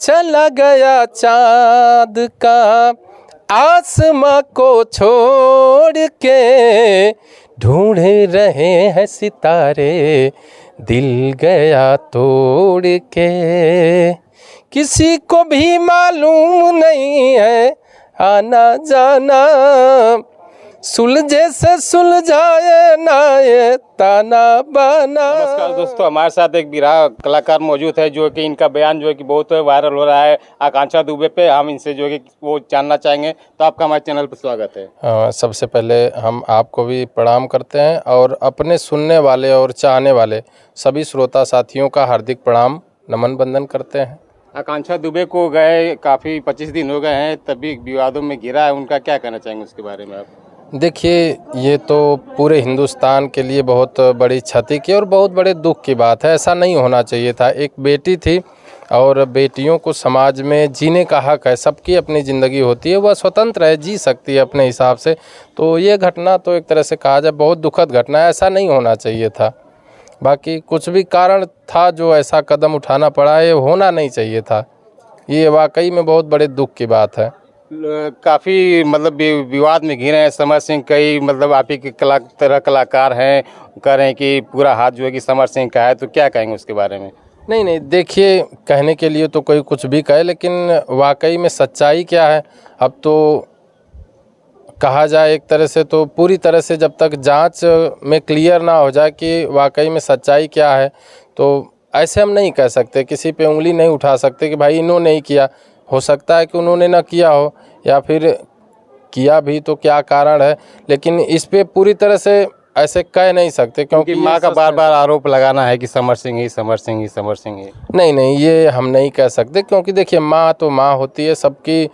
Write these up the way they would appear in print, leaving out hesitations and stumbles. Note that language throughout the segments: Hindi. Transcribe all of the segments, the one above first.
चला गया चाँद का आसमां को छोड़ के, ढूंढ रहे हैं सितारे दिल गया तोड़ के। किसी को भी मालूम नहीं है आना जाना, सुलझे से सुलझाए ना ये ताना बाना। नमस्कार दोस्तों, हमारे साथ एक बिरहा कलाकार मौजूद है जो कि इनका बयान जो है कि बहुत वायरल हो रहा है आकांक्षा दुबे पे। हम इनसे जो है कि वो जानना चाहेंगे। तो आपका हमारे चैनल पर स्वागत है। सबसे पहले हम आपको भी प्रणाम करते हैं और अपने सुनने वाले और चाहने वाले सभी श्रोता साथियों का हार्दिक प्रणाम नमन बंदन करते हैं। आकांक्षा दुबे को गए काफ़ी 25 दिन हो गए हैं, तभी विवादों में घिरा है, उनका क्या कहना चाहेंगे उसके बारे में आप? देखिए, ये तो पूरे हिंदुस्तान के लिए बहुत बड़ी क्षति की और बहुत बड़े दुख की बात है। ऐसा नहीं होना चाहिए था। एक बेटी थी और बेटियों को समाज में जीने का हक है। सबकी अपनी ज़िंदगी होती है, वह स्वतंत्र है, जी सकती है अपने हिसाब से। तो ये घटना तो एक तरह से कहा जाए बहुत दुखद घटना है, ऐसा नहीं होना चाहिए था। बाकी कुछ भी कारण था जो ऐसा कदम उठाना पड़ा, ये होना नहीं चाहिए था। ये वाकई में बहुत बड़े दुख की बात है। काफ़ी मतलब विवाद में घिरे हैं समर सिंह। कई मतलब आप ही के कलाकार हैं, कह रहे हैं कि पूरा हाथ जो है कि समर सिंह का है, तो क्या कहेंगे उसके बारे में? नहीं, देखिए, कहने के लिए तो कोई कुछ भी कहे, लेकिन वाकई में सच्चाई क्या है अब तो कहा जाए एक तरह से, तो पूरी तरह से जब तक जांच में क्लियर ना हो जाए कि वाकई में सच्चाई क्या है, तो ऐसे हम नहीं कह सकते, किसी पे उंगली नहीं उठा सकते कि भाई इन्होंने नहीं किया। हो सकता है कि उन्होंने ना किया हो, या फिर किया भी तो क्या कारण है, लेकिन इस पे पूरी तरह से ऐसे कह नहीं सकते, क्योंकि माँ का बार बार आरोप लगाना है कि समर सिंह ही समर सिंह ही समर सिंह ही। नहीं, ये हम नहीं कह सकते, क्योंकि देखिए, माँ तो माँ होती है सबकी।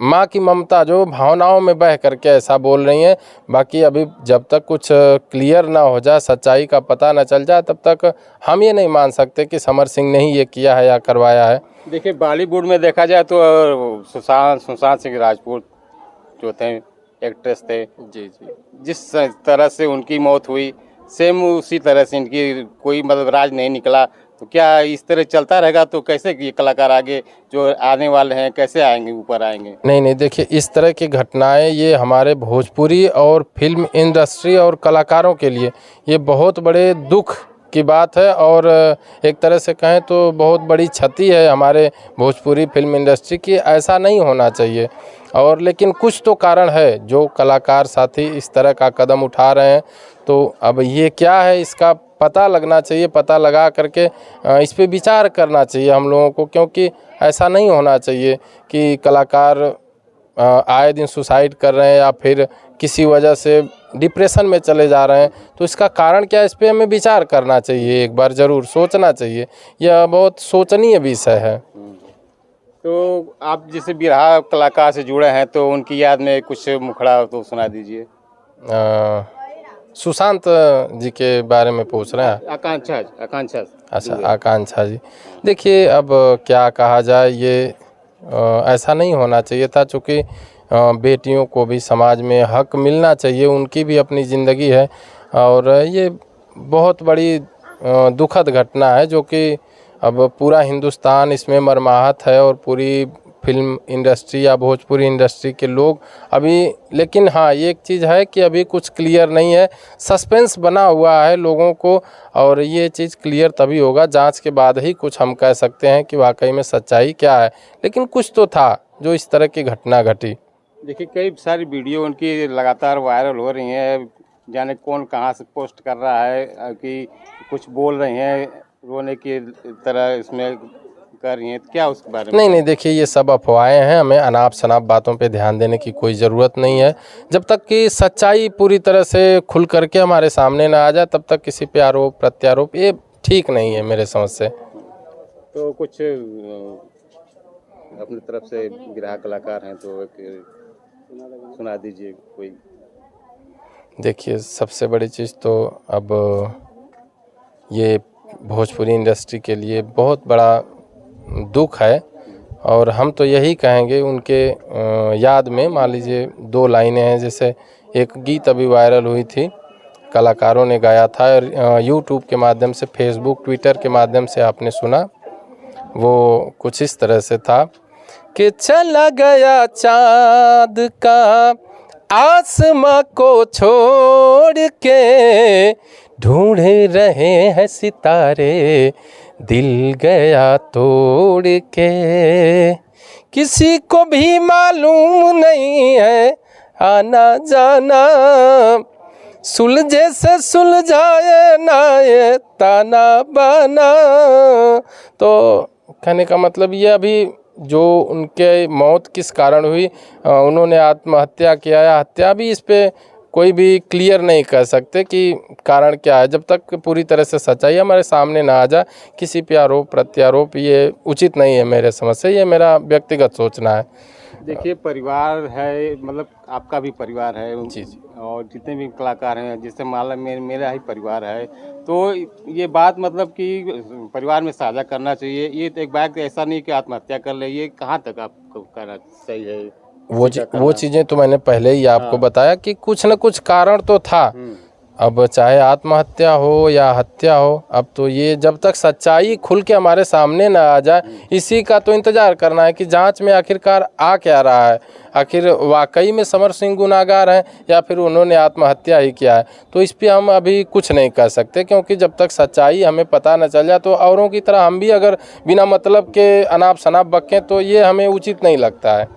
माँ की ममता जो भावनाओं में बह करके ऐसा बोल रही हैं। बाकी अभी जब तक कुछ क्लियर ना हो जाए, सच्चाई का पता ना चल जाए, तब तक हम ये नहीं मान सकते कि समर सिंह ने ही ये किया है या करवाया है। देखिए, बॉलीवुड में देखा जाए तो सुशांत सिंह राजपूत जो थे, एक्ट्रेस थे, जी, जिस तरह से उनकी मौत हुई, सेम उसी तरह से इनकी कोई मतलब राज नहीं निकला। तो क्या इस तरह चलता रहेगा तो कैसे ये कलाकार आगे जो आने वाले हैं कैसे आएंगे, ऊपर आएंगे? नहीं, देखिए, इस तरह की घटनाएं ये हमारे भोजपुरी और फिल्म इंडस्ट्री और कलाकारों के लिए ये बहुत बड़े दुख की बात है, और एक तरह से कहें तो बहुत बड़ी क्षति है हमारे भोजपुरी फिल्म इंडस्ट्री की। ऐसा नहीं होना चाहिए। और लेकिन कुछ तो कारण है जो कलाकार साथी इस तरह का कदम उठा रहे हैं। तो अब ये क्या है, इसका पता लगना चाहिए। पता लगा करके इस पे विचार करना चाहिए हम लोगों को, क्योंकि ऐसा नहीं होना चाहिए कि कलाकार आए दिन सुसाइड कर रहे हैं या फिर किसी वजह से डिप्रेशन में चले जा रहे हैं। तो इसका कारण क्या है, इस पे हमें विचार करना चाहिए, एक बार ज़रूर सोचना चाहिए। यह बहुत सोचनीय विषय है। तो आप जैसे बिरहा कलाकार से जुड़े हैं, तो उनकी याद में कुछ मुखड़ा तो सुना दीजिए। सुशांत जी के बारे में पूछ रहे हैं? आकांक्षा। अच्छा, आकांक्षा जी। देखिए, अब क्या कहा जाए, ये ऐसा नहीं होना चाहिए था, चूँकि बेटियों को भी समाज में हक मिलना चाहिए, उनकी भी अपनी ज़िंदगी है। और ये बहुत बड़ी दुखद घटना है जो कि अब पूरा हिंदुस्तान इसमें मर्माहत है, और पूरी फिल्म इंडस्ट्री या भोजपुरी इंडस्ट्री के लोग अभी। लेकिन हाँ, ये एक चीज़ है कि अभी कुछ क्लियर नहीं है, सस्पेंस बना हुआ है लोगों को, और ये चीज़ क्लियर तभी होगा, जांच के बाद ही कुछ हम कह सकते हैं कि वाकई में सच्चाई क्या है। लेकिन कुछ तो था जो इस तरह की घटना घटी। देखिए, कई सारी वीडियो उनकी लगातार वायरल हो रही हैं, जाने कौन कहाँ से पोस्ट कर रहा है कि कुछ बोल रही हैं, रोने की तरह इसमें कर रही हैं। क्या उसके बारे में? नहीं, देखिए, ये सब अफवाहें हैं। हमें अनाप शनाप बातों पे ध्यान देने की कोई ज़रूरत नहीं है। जब तक कि सच्चाई पूरी तरह से खुल करके हमारे सामने ना आ जाए, तब तक किसी पे आरोप प्रत्यारोप ये ठीक नहीं है मेरे समझ से। तो कुछ अपनी तरफ से बिरहा कलाकार हैं तो एक सुना दीजिए कोई। देखिए, सबसे बड़ी चीज़ तो अब ये भोजपुरी इंडस्ट्री के लिए बहुत बड़ा दुख है, और हम तो यही कहेंगे उनके याद में, मान लीजिए 2 लाइनें हैं। जैसे एक गीत अभी वायरल हुई थी, कलाकारों ने गाया था, और यूट्यूब के माध्यम से, फेसबुक, ट्विटर के माध्यम से आपने सुना। वो कुछ इस तरह से था कि चला गया चाँद का आसमां को छोड़ के, ढूंढे रहे हैं सितारे दिल गया तोड़ के, किसी को भी मालूम नहीं है आना जाना, सुलझे से सुलझाए ना ये ताना बाना। तो कहने का मतलब ये अभी जो उनके मौत किस कारण हुई, उन्होंने आत्महत्या किया या हत्या, भी इस पे कोई भी क्लियर नहीं कर सकते कि कारण क्या है। जब तक पूरी तरह से सच्चाई हमारे सामने ना आ जाए, किसी पे आरोप प्रत्यारोप ये उचित नहीं है मेरे समझ से, ये मेरा व्यक्तिगत सोचना है। देखिए, परिवार है, मतलब आपका भी परिवार है जी। और जितने भी कलाकार हैं, जिससे माला मेरा ही परिवार है, तो ये बात मतलब कि परिवार में साझा करना चाहिए। ये तो एक बात ऐसा नहीं कि आत्महत्या कर ले, ये कहाँ तक आपको कहना सही है? वो चीज़ें तो मैंने पहले ही आपको बताया कि कुछ न कुछ कारण तो था। अब चाहे आत्महत्या हो या हत्या हो, अब तो ये जब तक सच्चाई खुल के हमारे सामने ना आ जाए, इसी का तो इंतज़ार करना है कि जांच में आखिरकार आ क्या रहा है। आखिर वाकई में समर सिंह गुनाहगार हैं या फिर उन्होंने आत्महत्या ही किया है। तो इस पे हम अभी कुछ नहीं कर सकते, क्योंकि जब तक सच्चाई हमें पता न चल जाए तो औरों की तरह हम भी अगर बिना मतलब के अनाप शनाप बकें तो ये हमें उचित नहीं लगता है।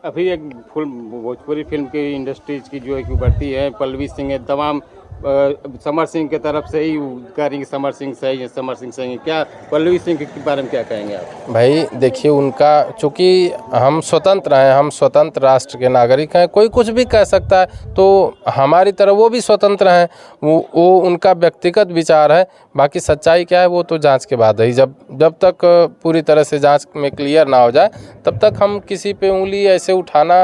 अभी एक भोजपुरी फिल्म की इंडस्ट्रीज की जो एक उभरती है, पल्लवी सिंह है, तमाम समर सिंह की तरफ से ही कह रही समर सिंह सही है, समर सिंह सही है। क्या पल्लवी सिंह के बारे में क्या कहेंगे आप? भाई देखिए, उनका चूँकि हम स्वतंत्र हैं, हम स्वतंत्र राष्ट्र के नागरिक हैं, कोई कुछ भी कह सकता है, तो हमारी तरह वो भी स्वतंत्र हैं। वो उनका व्यक्तिगत विचार है, बाकी सच्चाई क्या है वो तो जांच के बाद है। जब तक पूरी तरह से जांच में क्लियर ना हो जाए तब तक हम किसी पे उंगली ऐसे उठाना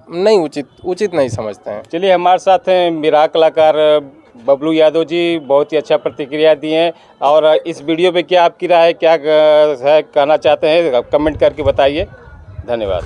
नहीं उचित नहीं समझते हैं। चलिए, हमारे साथ हैं मेरा कलाकार बबलू यादव जी, बहुत ही अच्छा प्रतिक्रिया दी हैं। और इस वीडियो पे क्या आपकी राय है, क्या है कहना चाहते हैं, कमेंट करके बताइए। धन्यवाद।